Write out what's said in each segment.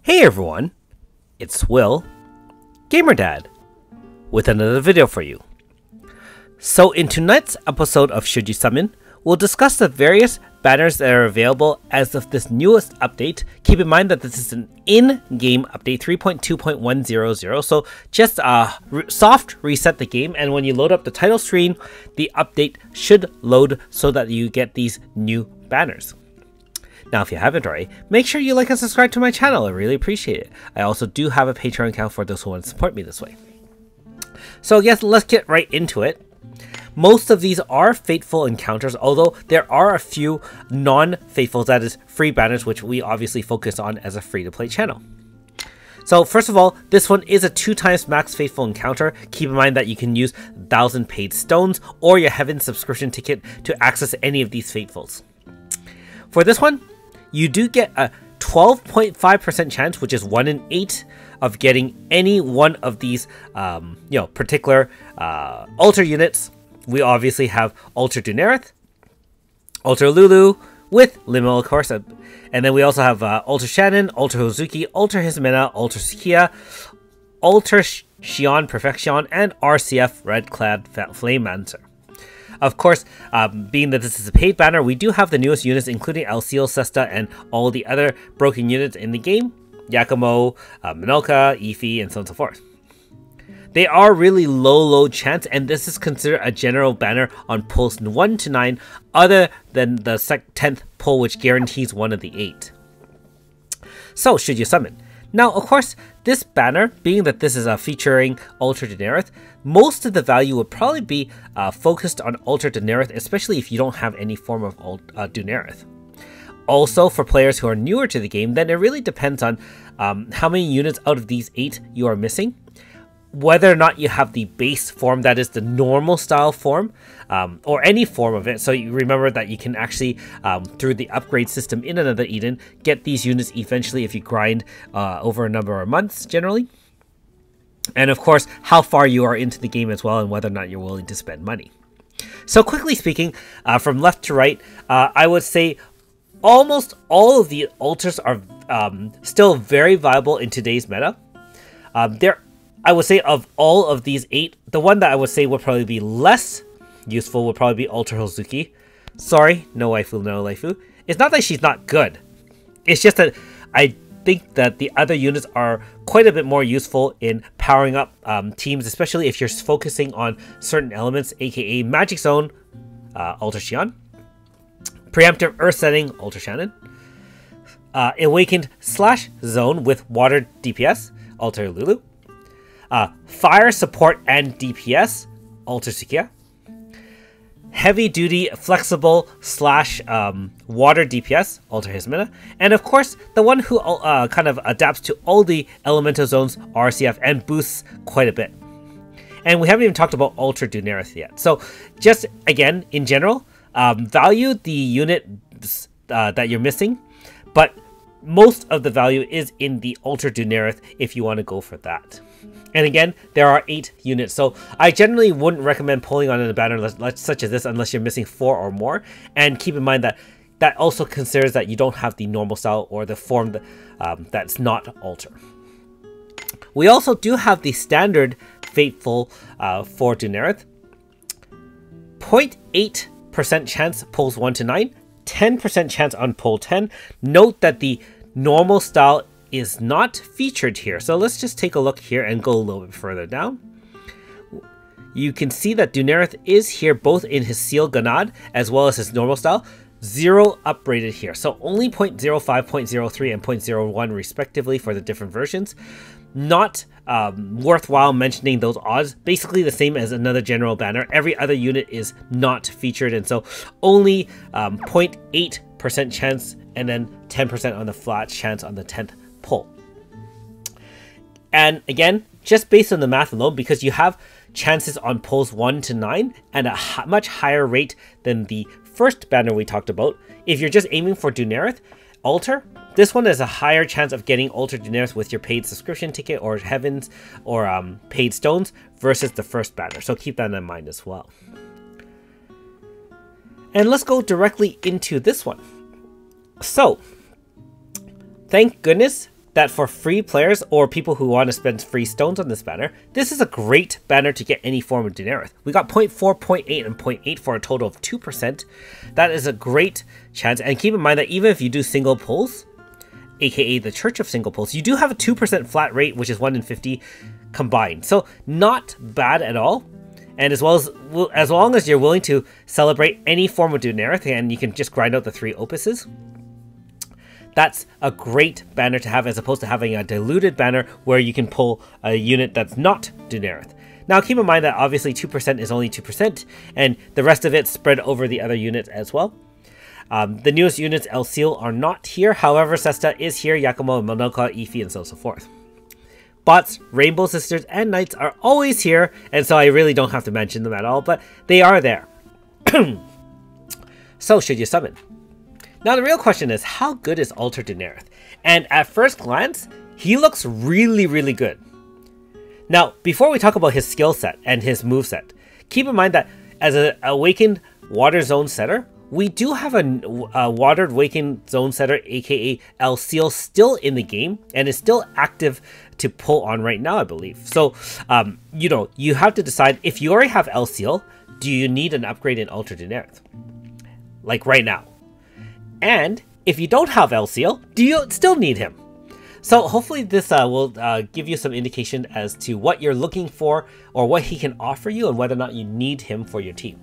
Hey everyone, it's Will, GamerDad, with another video for you. So in tonight's episode of Should You Summon, we'll discuss the various banners that are available as of this newest update. Keep in mind that this is an in-game update 3.2.100, so just soft reset the game, and when you load up the title screen, the update should load so that you get these new banners. Now, if you haven't already, make sure you like and subscribe to my channel. I really appreciate it. I also do have a Patreon account for those who want to support me this way. So yes, let's get right into it. Most of these are Fateful encounters, although there are a few non-Fateful, that is, free banners, which we obviously focus on as a free-to-play channel. So first of all, this one is a 2x max Fateful encounter. Keep in mind that you can use 1,000 paid stones or your Heaven subscription ticket to access any of these Fatefuls. For this one, you do get a 12.5% chance, which is 1 in 8, of getting any one of these, particular altar units. We obviously have Altar Dunarith, Altar Lulu, with Limo, of course, and then we also have Altar Shannon, Altar Hozuki, Altar Hismena, Altar Sukiya, Altar Xion Perfection, and RCF Red Clad Flame Mancer. Of course, being that this is a paid banner, we do have the newest units, including Alciel, Sesta, and all the other broken units in the game. Yakumo, Minolka, Efi, and so on and so forth. They are really low chance, and this is considered a general banner on pulls 1 to 9, other than the 10th pull, which guarantees one of the 8. So, should you summon? Now, of course, this banner, being that this is featuring Altar Dunarith, most of the value would probably be focused on Altar Dunarith, especially if you don't have any form of Dunarith. Also, for players who are newer to the game, then it really depends on how many units out of these 8 you are missing. Whether or not you have the base form, that is the normal style form, or any form of it. So you remember that you can actually, through the upgrade system in Another Eden, get these units eventually if you grind over a number of months, generally. And of course, how far you are into the game as well, and whether or not you're willing to spend money. So quickly speaking, from left to right, I would say almost all of the altars are still very viable in today's meta. I would say of all of these 8, the one that I would say would probably be less useful would probably be Altar Hozuki. Sorry, no waifu, no waifu. It's not that she's not good. It's just that I think that the other units are quite a bit more useful in powering up teams, especially if you're focusing on certain elements, aka Magic Zone, Altar Xion, Preemptive Earth Setting, Altar Shannon, Awakened / Zone with Water DPS, Altar Lulu, Fire Support and DPS, Altar Sukiya, Heavy Duty Flexible / Water DPS, Altar Hismena, and of course the one who kind of adapts to all the elemental zones, RCF, and boosts quite a bit. And we haven't even talked about Altar Dunarith yet. So just again, in general, value the unit that you're missing, but most of the value is in the Altar Dunarith if you want to go for that. And again, there are 8 units, so I generally wouldn't recommend pulling on a banner such as this unless you're missing 4 or more. And keep in mind that that also considers that you don't have the normal style or the form that's not Altar. We also do have the standard Fateful for Dunarith. 0.8% chance pulls 1 to 9, 10% chance on pull 10. Note that the normal style is not featured here, so let's just take a look here and go a little bit further down. You can see that Dunarith is here both in his Seal Ganad as well as his normal style. 0 upgraded here, so only 0.05, 0.03, and 0.01 respectively for the different versions. Not worthwhile mentioning those odds. Basically the same as another general banner. Every other unit is not featured, and so only 0.8% chance and then 10% on the flat chance on the 10th pull. And again, just based on the math alone, because you have chances on pulls 1 to 9 and a much higher rate than the first banner we talked about, if you're just aiming for Dunarith Altar, this one has a higher chance of getting Altar Dunarith with your paid subscription ticket or Heavens or paid stones versus the first banner, so keep that in mind as well. And let's go directly into this one. So, thank goodness that for free players or people who want to spend free stones on this banner, this is a great banner to get any form of Dunarith. We got 0.4, 0.8, and 0.8 for a total of 2%. That is a great chance. And keep in mind that even if you do single pulls, aka the Church of Single Pulls, you do have a 2% flat rate, which is 1 in 50 combined. So not bad at all. And as long as you're willing to celebrate any form of Dunarith, and you can just grind out the 3 opuses, that's a great banner to have, as opposed to having a diluted banner where you can pull a unit that's not Dunarith. Now keep in mind that obviously 2% is only 2%, and the rest of it spread over the other units as well. The newest units, El Seal, are not here. However, Sesta is here, Yakumo, Monoka, Ifi, and so forth. Bots, Rainbow Sisters, and Knights are always here, and so I really don't have to mention them at all, but they are there. So, should you summon? Now, the real question is, how good is Alter Dunarith? And at first glance, he looks really, really good. Now, before we talk about his skill set and his moveset, keep in mind that as an Awakened Water Zone setter, we do have a Watered Awakened Zone setter, aka El Seal, still in the game and is still active to pull on right now, I believe. So, you know, you have to decide, if you already have El Seal, do you need an upgrade in Alter Dunarith? Like right now. And if you don't have El Seal, do you still need him? So hopefully this will give you some indication as to what you're looking for or what he can offer you and whether or not you need him for your team.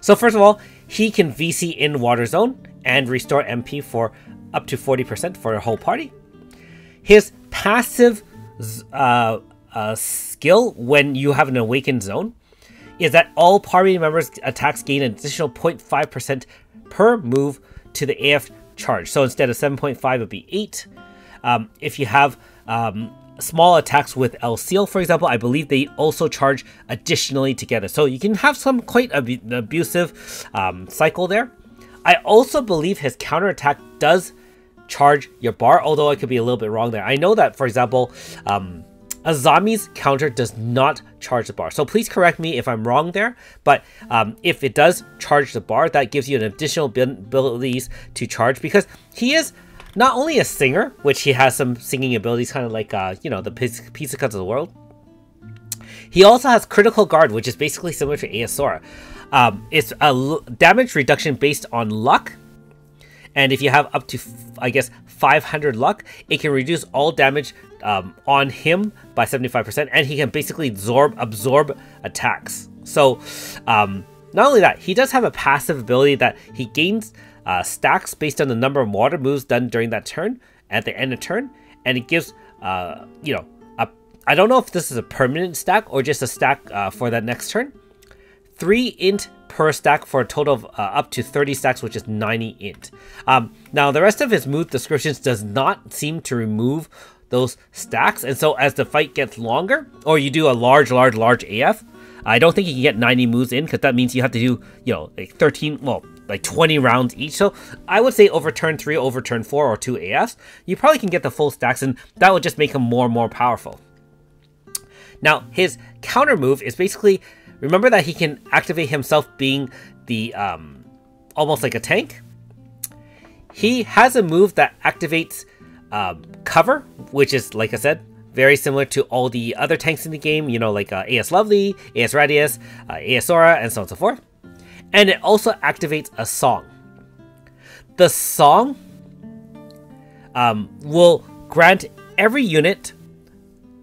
So first of all, he can VC in Water Zone and restore MP for up to 40% for your whole party. His passive skill when you have an Awakened Zone is that all party members' attacks gain an additional 0.5% per move to the AF charge. So instead of 7.5, it would be 8. If you have small attacks with El Seal, for example, I believe they also charge additionally together. So you can have some quite abusive cycle there. I also believe his counterattack does charge your bar, although I could be a little bit wrong there. I know that, for example, Azami's counter does not charge the bar. So please correct me if I'm wrong there. But if it does charge the bar, that gives you an additional abilities to charge, because he is not only a singer, which he has some singing abilities, kind of like, you know, the Pizza Cuts of the world. He also has Critical Guard, which is basically similar to Aesora. It's a damage reduction based on luck. And if you have up to, I guess, 500 luck, it can reduce all damage on him by 75%. And he can basically absorb attacks. So, not only that, he does have a passive ability that he gains stacks based on the number of water moves done during that turn at the end of turn, and it gives you know, I don't know if this is a permanent stack or just a stack for that next turn. 3 int per stack for a total of up to 30 stacks, which is 90 int. Now the rest of his move descriptions does not seem to remove those stacks, and so as the fight gets longer, or you do a large AF, I don't think you can get 90 moves in, because that means you have to do, you know, like 13, well, like 20 rounds each. So I would say over turn 3, over turn 4, or 2 AFs, you probably can get the full stacks, and that would just make him more and more powerful. Now, his counter move is basically, remember that he can activate himself being the, almost like a tank. He has a move that activates cover, which is, like I said, very similar to all the other tanks in the game, you know, like AS Lovely, AS Radius, Aesora, and so on and so forth. And it also activates a song. The song will grant every unit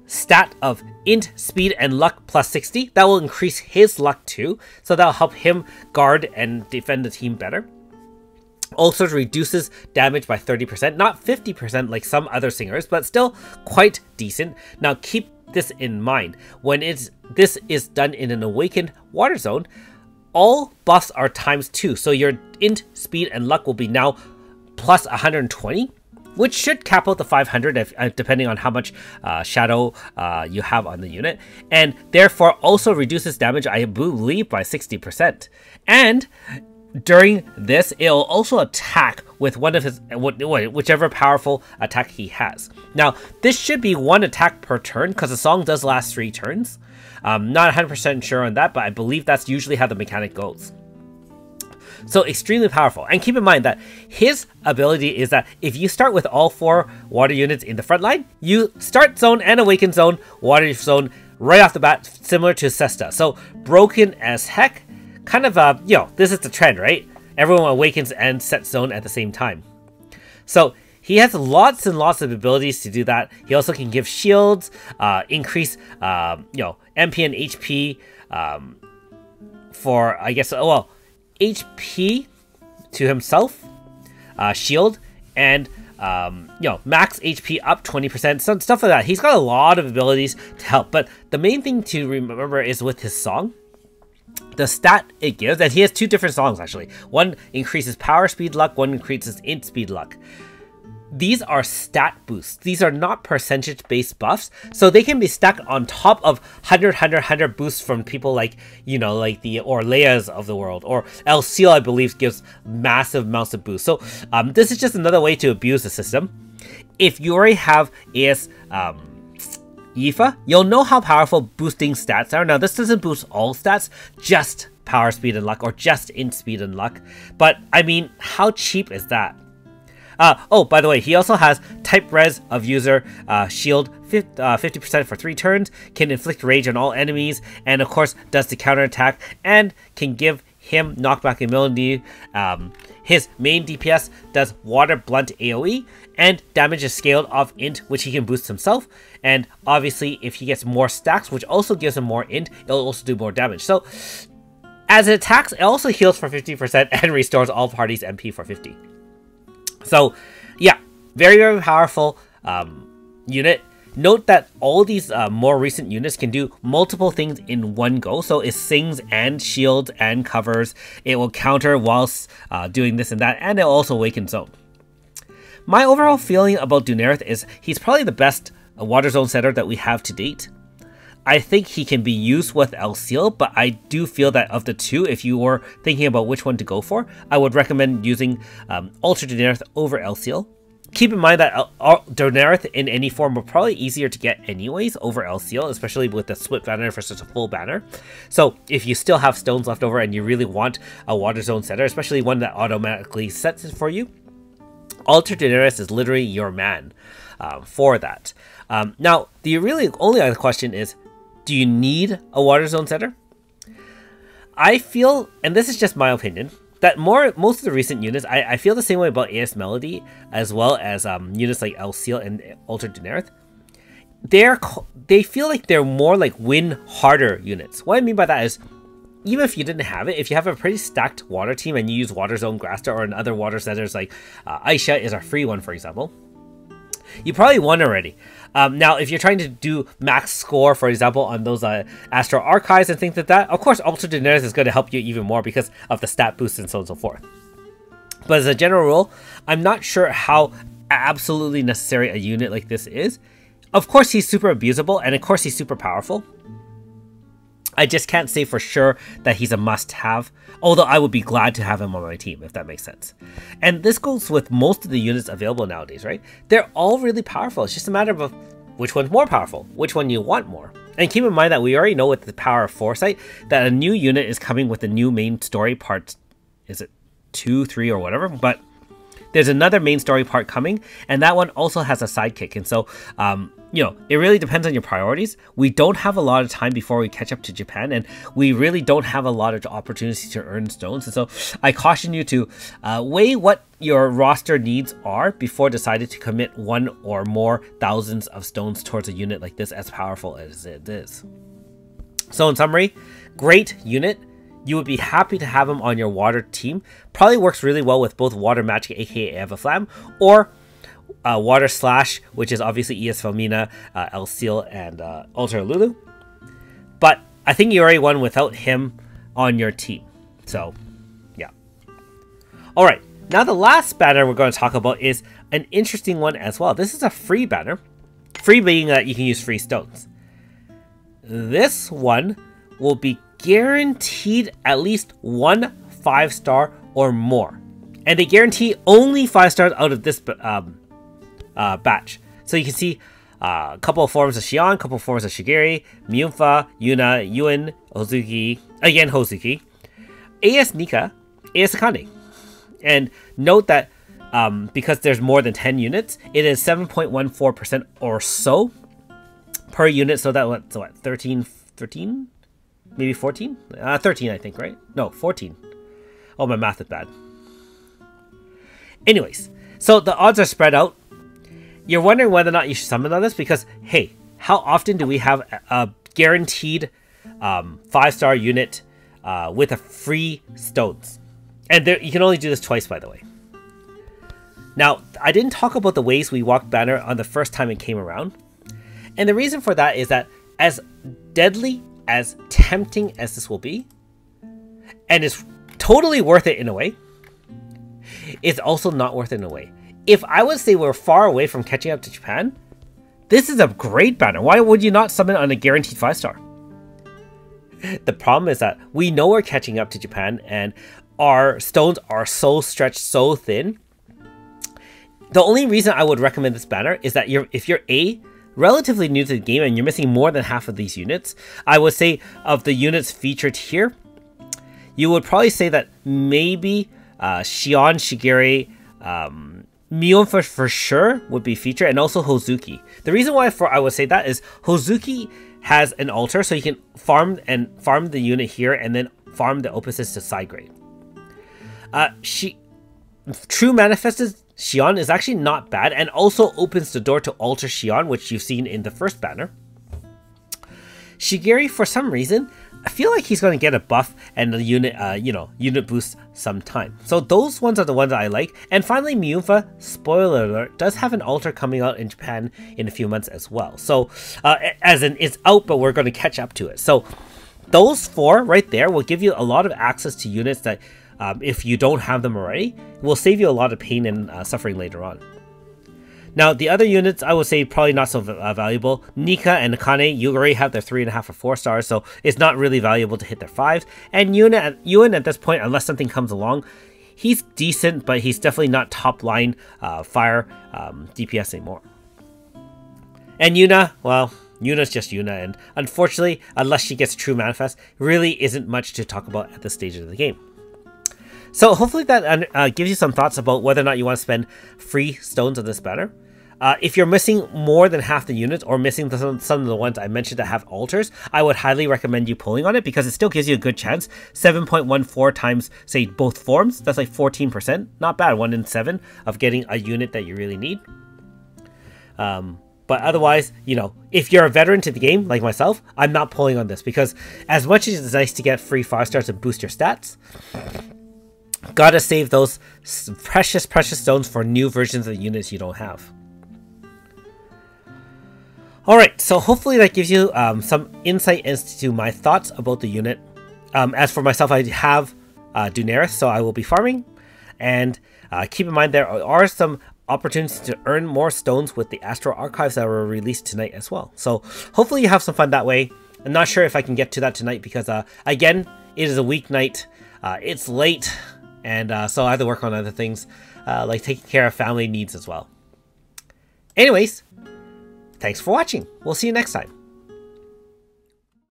stat of int, speed, and luck plus 60. That will increase his luck too, so that'll help him guard and defend the team better. Also reduces damage by 30%, not 50% like some other singers, but still quite decent. Now keep this in mind, when this is done in an Awakened Water Zone, all buffs are ×2, so your int, speed, and luck will be now plus 120, which should cap out the 500 if, depending on how much shadow you have on the unit, and therefore also reduces damage, I believe, by 60%. And during this, it'll also attack with one of his, whichever powerful attack he has. Now, this should be 1 attack per turn, because the song does last 3 turns. Not 100% sure on that, but I believe that's usually how the mechanic goes. So extremely powerful. And keep in mind that his ability is that if you start with all 4 water units in the front line, you start zone and awaken zone, water zone right off the bat, similar to Cesta. So broken as heck, kind of, this is the trend, right? Everyone awakens and sets zone at the same time. So he has lots and lots of abilities to do that. He also can give shields, increase, MP and HP, for, I guess, HP to himself, shield, and, max HP up 20%, some stuff like that. He's got a lot of abilities to help, but the main thing to remember is with his song, the stat it gives, and he has 2 different songs actually. One increases power speed luck, one increases int speed luck. These are stat boosts. These are not percentage-based buffs, so they can be stacked on top of 100 boosts from people like, like the Orleas of the world, or El Seal, I believe, gives massive amounts of boosts. So this is just another way to abuse the system. If you already have AS Yifa, you'll know how powerful boosting stats are. Now, this doesn't boost all stats, just power speed and luck, or just int speed and luck. But, I mean, how cheap is that? By the way, he also has type res of user, shield 50% for 3 turns, can inflict rage on all enemies, and of course does the counter attack, and can give him knockback immunity. His main DPS does water blunt AoE, and damage is scaled off int, which he can boost himself. And obviously, if he gets more stacks, which also gives him more int, it'll also do more damage. So, as it attacks, it also heals for 50% and restores all parties' MP for 50. So, yeah, very, very powerful unit. Note that all these more recent units can do multiple things in one go. So it sings and shields and covers. It will counter whilst doing this and that, and it'll also awaken zone. My overall feeling about Dunarith is he's probably the best water zone setter that we have to date. I think he can be used with El Seal, but I do feel that of the 2, if you were thinking about which one to go for, I would recommend using Ultra Dunarith over El Seal. Keep in mind that Dunarith in any form will probably easier to get anyways over El Seal, especially with the split banner versus a full banner. So if you still have stones left over and you really want a water zone setter, especially one that automatically sets it for you, Ultra Dunarith is literally your man for that. Now, the really only other question is, do you need a water zone setter? I feel, and this is just my opinion, that most of the recent units, I feel the same way about AS Melody, as well as units like El Seal and Ultra Dunarith. They feel like they're more like win harder units. What I mean by that is, even if you didn't have it, if you have a pretty stacked water team and you use Water Zone Grasster or another water setters like Aisha is a free one, for example, you probably won already. Now, if you're trying to do max score, for example, on those Astral Archives and things like that, of course, Ultra Dunarith is going to help you even more because of the stat boost and so on and so forth. But as a general rule, I'm not sure how absolutely necessary a unit like this is. Of course, he's super abusable, and of course, he's super powerful. I just can't say for sure that he's a must-have, although I would be glad to have him on my team, if that makes sense. And this goes with most of the units available nowadays, right? They're all really powerful. It's just a matter of which one's more powerful, which one you want more. And keep in mind that we already know with the power of Foresight that a new unit is coming with a new main story part. Is it 2, 3, or whatever? But there's another main story part coming, and that one also has a sidekick. And so, it really depends on your priorities. We don't have a lot of time before we catch up to Japan, and we really don't have a lot of opportunities to earn stones. And so I caution you to weigh what your roster needs are before deciding to commit 1 or more thousands of stones towards a unit like this, as powerful as it is. So in summary, great unit. You would be happy to have him on your water team. Probably works really well with both Water Magic, aka Eva Flam, or Water Slash, which is obviously ES Felmina, El Seal, and Ultra Lulu. But I think you already won without him on your team. So, yeah. Alright, now the last banner we're going to talk about is an interesting one as well. This is a free banner. Free being that you can use free stones. This one will be guaranteed at least 1 5-star or more. And they guarantee only 5 stars out of this batch. So you can see a couple of forms of Xion, a couple of forms of Shigeri, Myunfa, Yuna, Yuen, Hozuki, again Hozuki. AS Nika is Akane. And note that because there's more than 10 units, it is 7.14% or so per unit. So that what 13, maybe 14? 13, I think, right? No, 14. Oh, my math is bad. Anyways, so the odds are spread out. You're wondering whether or not you should summon on this because, hey, how often do we have a guaranteed 5-star unit with a free stones? And you can only do this twice, by the way. Now, I didn't talk about the ways we walked banner on the first time it came around. And the reason for that is that as deadly, as tempting as this will be, and it's totally worth it in a way, it's also not worth it in a way. If I would say we're far away from catching up to Japan, this is a great banner. Why would you not summon on a guaranteed 5-star? The problem is that we know we're catching up to Japan and our stones are so stretched so thin. The only reason I would recommend this banner is that if you're relatively new to the game and you're missing more than half of these units, I would say of the units featured here, you would probably say that maybe Shion, Shigeri, Miyonfa for sure would be featured, and also Hozuki. The reason why I would say that is Hozuki has an altar, so you can farm the unit here and then farm the opposites to side grade. True Manifested Shion is actually not bad and also opens the door to Alter Shion, which you've seen in the first banner. Shigeri, for some reason, I feel like he's going to get a buff and the unit, unit boost sometime. So those ones are the ones that I like. And finally, Miyunfa, spoiler alert, does have an altar coming out in Japan in a few months as well. So, as in, it's out, but we're going to catch up to it. So those 4 right there will give you a lot of access to units that, if you don't have them already, will save you a lot of pain and suffering later on. Now, the other units, I would say probably not so valuable. Nika and Akane, you already have their 3.5 or 4 stars, so it's not really valuable to hit their 5s. And Ewan at this point, unless something comes along, he's decent, but he's definitely not top line fire DPS anymore. And Yuna, well, Yuna's just Yuna, and unfortunately, unless she gets True Manifest, really isn't much to talk about at this stage of the game. So hopefully that gives you some thoughts about whether or not you want to spend free stones on this banner. If you're missing more than half the units or missing some of the ones I mentioned that have altars, I would highly recommend you pulling on it because it still gives you a good chance. 7.14 times, say, both forms. That's like 14%. Not bad. 1 in 7 of getting a unit that you really need. But otherwise, if you're a veteran to the game like myself, I'm not pulling on this because as much as it's nice to get free 5-stars and boost your stats, gotta save those precious stones for new versions of the units you don't have. Alright, so hopefully that gives you some insight into my thoughts about the unit. As for myself, I have Dunarith, so I will be farming. And keep in mind there are some opportunities to earn more stones with the Astral Archives that were released tonight as well. So hopefully you have some fun that way. I'm not sure if I can get to that tonight because, again, it is a weeknight. It's late, and so I have to work on other things, like taking care of family needs as well. Anyways, thanks for watching. We'll see you next time.